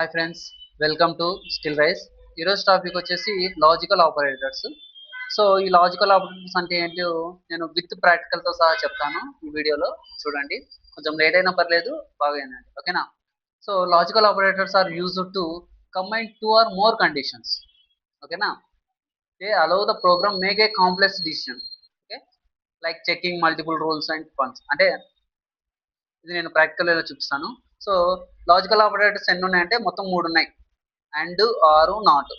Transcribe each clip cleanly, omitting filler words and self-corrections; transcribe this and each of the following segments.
Hi friends, welcome to skill rice. ఈరోజు topic వచ్చేసి logical operators. So ఈ logical operators అంటే ఏంటో నేను విత్ ప్రాక్టికల్తో సహా చెప్తాను ఈ వీడియోలో. చూడండి, కొంచెం లేట్ అయినా పర్లేదు, బాగా వినండి, ఓకేనా. So logical operators are used to combine two or more conditions, ఓకేనా. They allow the program make a complex decision, okay, like checking multiple rules and function. అంటే ఇది నేను ప్రాక్టికల్ వేలో చూపిస్తాను. సో లాజికల్ ఆపరేటర్స్ ఎన్ని ఉన్నాయంటే మొత్తం మూడు ఉన్నాయి: అండ్, ఆరు, నాట్.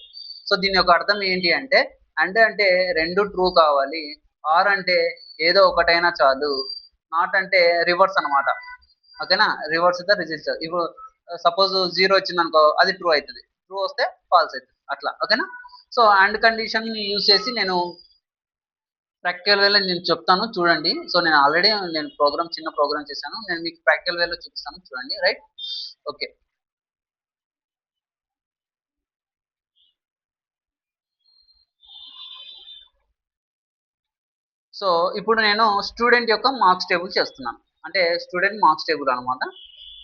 సో దీని యొక్క అర్థం ఏంటి అంటే, అండ్ అంటే రెండు ట్రూ కావాలి, ఆర్ అంటే ఏదో ఒకటైనా చాలు, నాట్ అంటే రివర్స్ అనమాట, ఓకేనా. Reverse the register. ఇప్పుడు సపోజ్ జీరో వచ్చింది అనుకో, అది ట్రూ అవుతుంది, ట్రూ వస్తే ఫాల్స్ అవుతుంది, అట్లా, ఓకేనా. సో అండ్ కండిషన్ యూజ్ చేసి నేను ప్రాక్టికల్ వేలో నేను చెప్తాను, చూడండి. సో నేను ఆల్రెడీ చిన్న ప్రోగ్రామ్ చేశాను, నేను మీకు ప్రాక్టికల్ వేలో చూపిస్తాను, చూడండి, రైట్. ఓకే. సో ఇప్పుడు నేను స్టూడెంట్ యొక్క మార్క్స్ టేబుల్ చేస్తున్నాను. అంటే స్టూడెంట్ మార్క్స్ టేబుల్ అనమాట.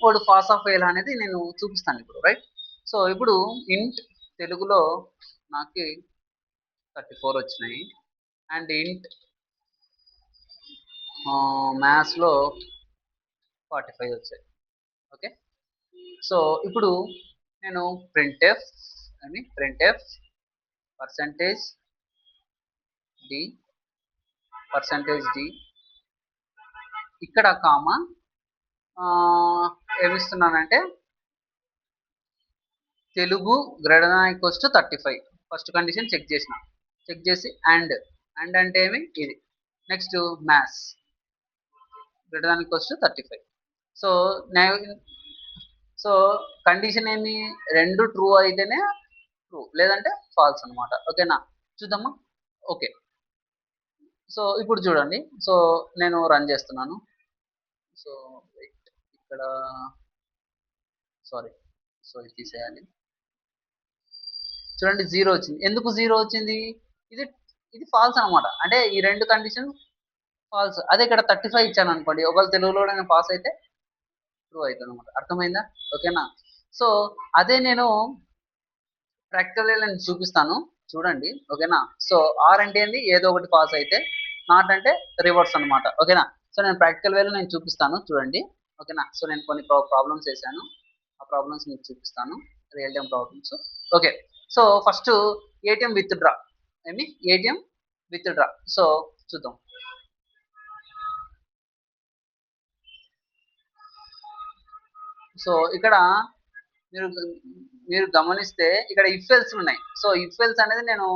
వాడు పాస్ ఆఫ్ ఫెయిల్ అనేది నేను చూపిస్తాను ఇప్పుడు, రైట్. సో ఇప్పుడు ఇంట్ తెలుగులో నాకు 34 వచ్చినాయి, అండ్ ఇంట్ మ్యాథ్స్లో 45 వచ్చాయి, ఓకే. సో ఇప్పుడు నేను ప్రింట్ ఎఫ్ పర్సంటేజ్ డి ఇక్కడ కామా ఏమిస్తున్నానంటే Telugu greater than equals to 35. First condition check చేసి అండ్ అంటే ఏమి ఇది. Next maths greater than equals to 35. So so condition ఏంది, రెండు ట్రూ అయితేనే ట్రూ, లేదంటే ఫాల్స్ అనమాట, ఓకేనా. చూద్దామా. ఓకే. సో ఇప్పుడు చూడండి, సో నేను రన్ చేస్తున్నాను. సో ఇక్కడ సారీ, సో ఇది తీసేయాలి. చూడండి, జీరో వచ్చింది. ఎందుకు జీరో వచ్చింది? ఇది ఇది ఫాల్స్ అనమాట. అంటే ఈ రెండు కండిషన్ ఫాల్స్. అదే ఇక్కడ 35 ఇచ్చాను అనుకోండి, ఒకవేళ తెలుగులో నేను పాస్ అయితే ట్రూ అవుతుంది అనమాట. అర్థమైందా? ఓకేనా. సో అదే నేను ప్రాక్టికల్ నేను చూపిస్తాను, చూడండి, ఓకేనా. సో ఆర్ అంటే ఏంది, ఏదో ఒకటి పాస్ అయితే, నాట్ అంటే రివర్స్ అనమాట, ఓకేనా. సో నేను ప్రాక్టికల్ వేలో నేను చూపిస్తాను, చూడండి, ఓకేనా. సో నేను కొన్ని ప్రాబ్లమ్స్ వేసాను, ఆ ప్రాబ్లమ్స్ మీకు చూపిస్తాను, real time problems. Okay. So first ATM with draw. ATM with draw. So చూద్దాం. సో ఇక్కడ మీరు మీరు గమనిస్తే ఇక్కడ ఇఫ్ ఎల్స్ ఉన్నాయి. సో ఇఫ్ ఎల్స్ అనేది నేను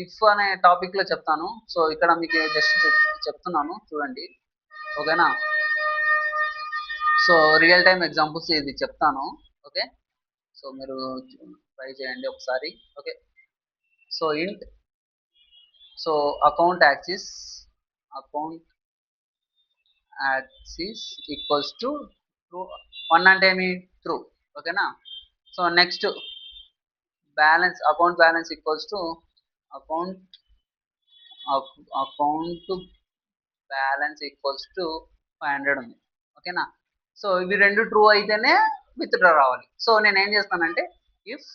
ఇఫ్ అనే టాపిక్ లో చెప్తాను. సో ఇక్కడ మీకు జస్ట్ చెప్తున్నాను, చూడండి, ఓకేనా. సో రియల్ టైం ఎగ్జాంపుల్స్ ఇది చెప్తాను, ఓకే. సో మీరు ట్రై చేయండి ఒకసారి, ఓకే. సో ఇంట్, so account axis equals to true. One అంటే ఏమి, ట్రూ, ఓకేనా. So next account balance equals to account account balance equals to 500 ఉంది, ఓకేనా. సో ఇవి రెండు ట్రూ అయితేనే విత్ డ్రా రావాలి. సో నేను ఏం చేస్తానంటే if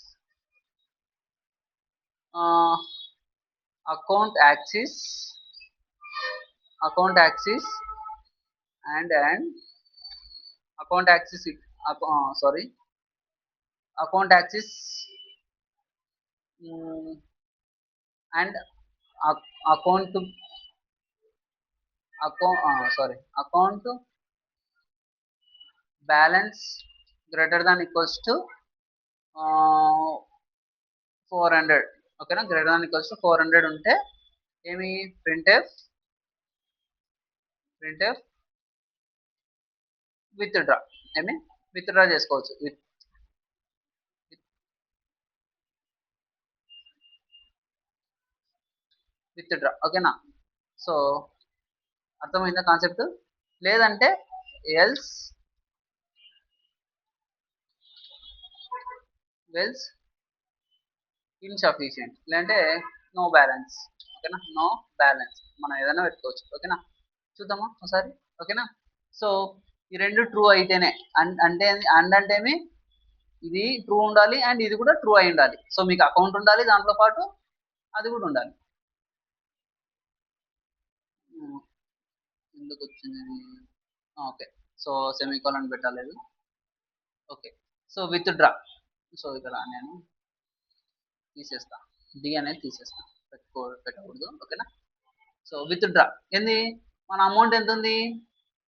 account axis and account axis sorry account axis and account account balance greater than equals to 400, ఓకేనా. గ్రేటర్ దాన్ ఈక్వల్స్ టు 400 ఉంటే ఏమి, printf with draw. With draw చేసుకోవచ్చు, విత్ డ్రా, ఓకేనా. So అర్థమైందా కాన్సెప్ట్? లేదంటే ఎల్స్ ఇన్సఫిషియంట్, లేదంటే no balance, ఓకేనా. No balance మనం ఏదైనా పెట్టుకోవచ్చు, ఓకేనా. చూద్దామా ఒకసారి, ఓకేనా. సో ఈ రెండు ట్రూ అయితేనే అంటే అంటే ఏమి, ఇది ట్రూ ఉండాలి అండ్ ఇది కూడా ట్రూ అయి ఉండాలి. సో మీకు అకౌంట్ ఉండాలి దాంట్లో పాటు, అది కూడా ఉండాలి. ఎందుకు వచ్చింది? ఓకే, సో సెమీకోలన్ పెట్టలేదు. Okay, so with draw. So ఇక్కడ నేను తీసేస్తా, డి అనేది తీసేస్తా, పెట్టకూడదు. ఓకేనా. సో విత్ డ్రా ఏంది, మన అమౌంట్ ఎంత ఉంది?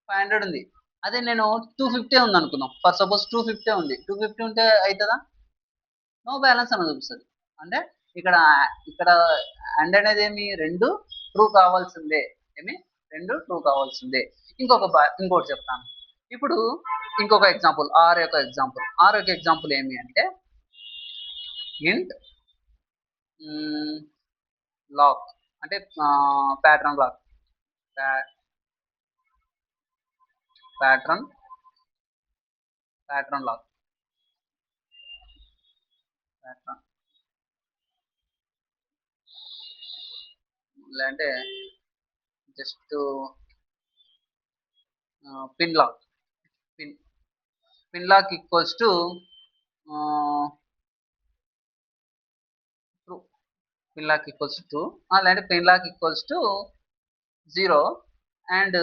500 ఉంది. అదే నేను 250 ఉంది అనుకుందాం. ఫర్ సపోజ్ 250 ఉంది. 250 ఉంటే అవుతుందా? నో బ్యాలెన్స్ అని చూపిస్తుంది. అంటే ఇక్కడ ఇక్కడ అండ్ అనేది ఏమి, రెండు ట్రూ కావాల్సిందే. ఏమి, రెండు ట్రూ కావాల్సిందే. ఇంకోటి చెప్తాను. ఇప్పుడు ఇంకొక ఎగ్జాంపుల్, ఆర్ యొక్క ఎగ్జాంపుల్ ఏమి అంటే ఇంట్ లాక్, అంటే pattern lock, pattern pattern lock, pattern అంటే just pin lock, pin pin lock equals to true. Pin lock equals to లేదంటే pin lock equals to 0 and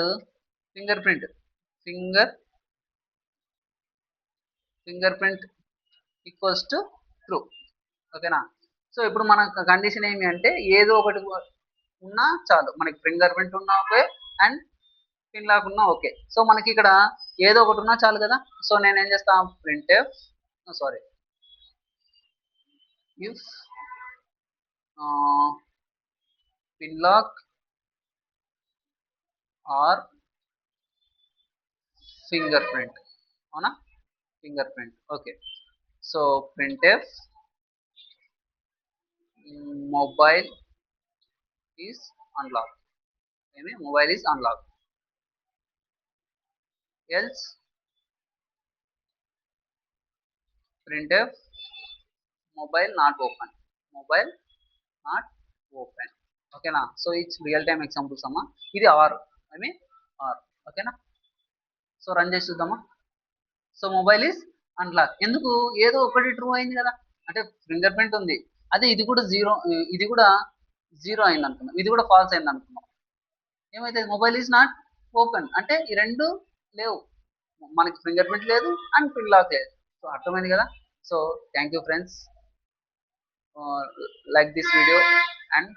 fingerprint fingerprint equals to true. ఓకేనా. So ఇప్పుడు మన condition ఏమి అంటే ఏదో ఒకటి ఉన్నా చాలు, మనకి ఫింగర్ ప్రింట్ ఉన్నా ఓకే అండ్ పిన్ లాక్ ఉన్నా ఓకే. సో మనకి ఇక్కడ ఏదో ఒకటి ఉన్నా చాలు కదా. సో నేను ఏం చేస్తాను, print sorry if pin lock or fingerprint, అవునా, fingerprint. Okay, so printf mobile is unlock, ఏమి, mobile is unlock, else printf mobile not open, mobile not open. ఓకేనా. So it's real time examples అమ్మా. ఇది or, I mean or. ఓకేనా. So run చేసి చూద్దామా. So mobile is unlock, ఎందుకు, ఏదో ఒకటి ట్రూ అయింది కదా. అంటే ఫింగర్ ప్రింట్ ఉంది, అదే ఇది కూడా జీరో, ఇది కూడా జీరో అయింది అనుకున్నాం, ఇది కూడా ఫాల్స్ అయింది అనుకున్నాం. ఏమైతే మొబైల్ ఈజ్ నాట్ ఓపెన్ అంటే ఈ రెండు లేవు, మనకి ఫింగర్ ప్రింట్ లేదు అండ్ పిన్ లాక్ లేదు. సో అర్థమైంది కదా. So thank you friends, like this video and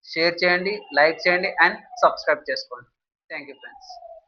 share చేయండి, లైక్ చేయండి అండ్ సబ్స్క్రైబ్ చేసుకోండి. Thank you friends.